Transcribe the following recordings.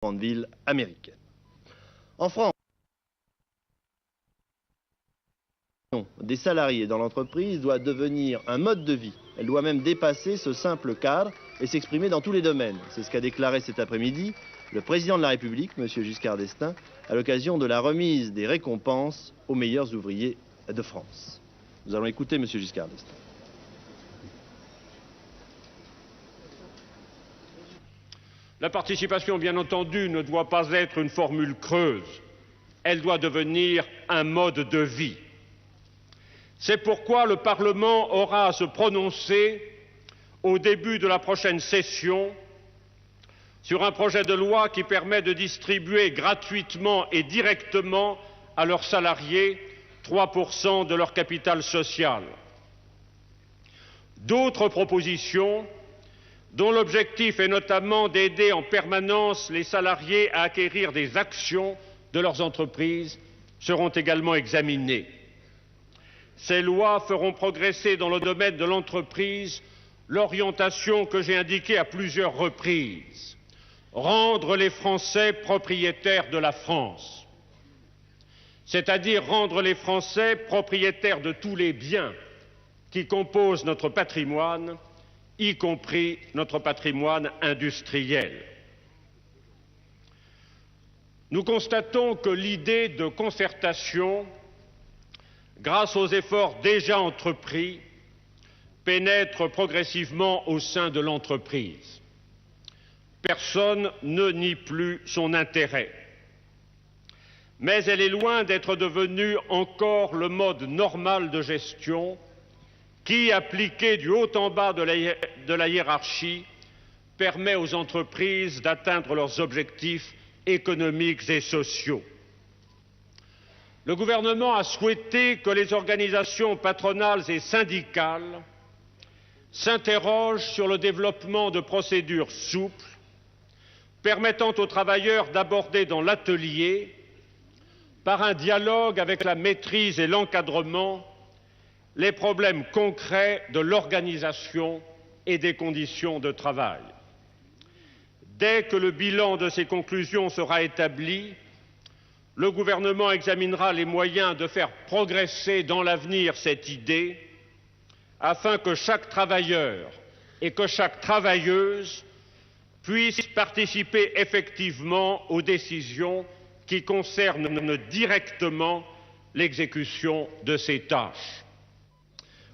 grande ville américaine. En France, des salariés dans l'entreprise doit devenir un mode de vie. Elle doit même dépasser ce simple cadre et s'exprimer dans tous les domaines. C'est ce qu'a déclaré cet après-midi le président de la République, M. Giscard d'Estaing, à l'occasion de la remise des récompenses aux meilleurs ouvriers de France. Nous allons écouter M. Giscard d'Estaing. La participation, bien entendu, ne doit pas être une formule creuse. Elle doit devenir un mode de vie. C'est pourquoi le Parlement aura à se prononcer au début de la prochaine session sur un projet de loi qui permet de distribuer gratuitement et directement à leurs salariés 3% de leur capital social. D'autres propositions, dont l'objectif est notamment d'aider en permanence les salariés à acquérir des actions de leurs entreprises, seront également examinées. Ces lois feront progresser dans le domaine de l'entreprise l'orientation que j'ai indiquée à plusieurs reprises: rendre les Français propriétaires de la France, c'est-à-dire rendre les Français propriétaires de tous les biens qui composent notre patrimoine, y compris notre patrimoine industriel. Nous constatons que l'idée de concertation, grâce aux efforts déjà entrepris, pénètre progressivement au sein de l'entreprise. Personne ne nie plus son intérêt. Mais elle est loin d'être devenue encore le mode normal de gestion qui, appliqué du haut en bas de la hiérarchie, permet aux entreprises d'atteindre leurs objectifs économiques et sociaux. Le gouvernement a souhaité que les organisations patronales et syndicales s'interrogent sur le développement de procédures souples permettant aux travailleurs d'aborder dans l'atelier, par un dialogue avec la maîtrise et l'encadrement, les problèmes concrets de l'organisation et des conditions de travail. Dès que le bilan de ces conclusions sera établi, le gouvernement examinera les moyens de faire progresser dans l'avenir cette idée afin que chaque travailleur et que chaque travailleuse puisse participer effectivement aux décisions qui concernent directement l'exécution de ces tâches.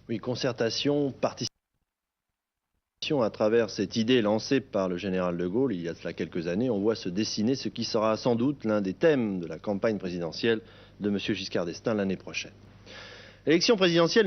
Oui, concertation, participation à travers cette idée lancée par le général de Gaulle il y a cela quelques années. On voit se dessiner ce qui sera sans doute l'un des thèmes de la campagne présidentielle de M. Giscard d'Estaing l'année prochaine. L'élection présidentielle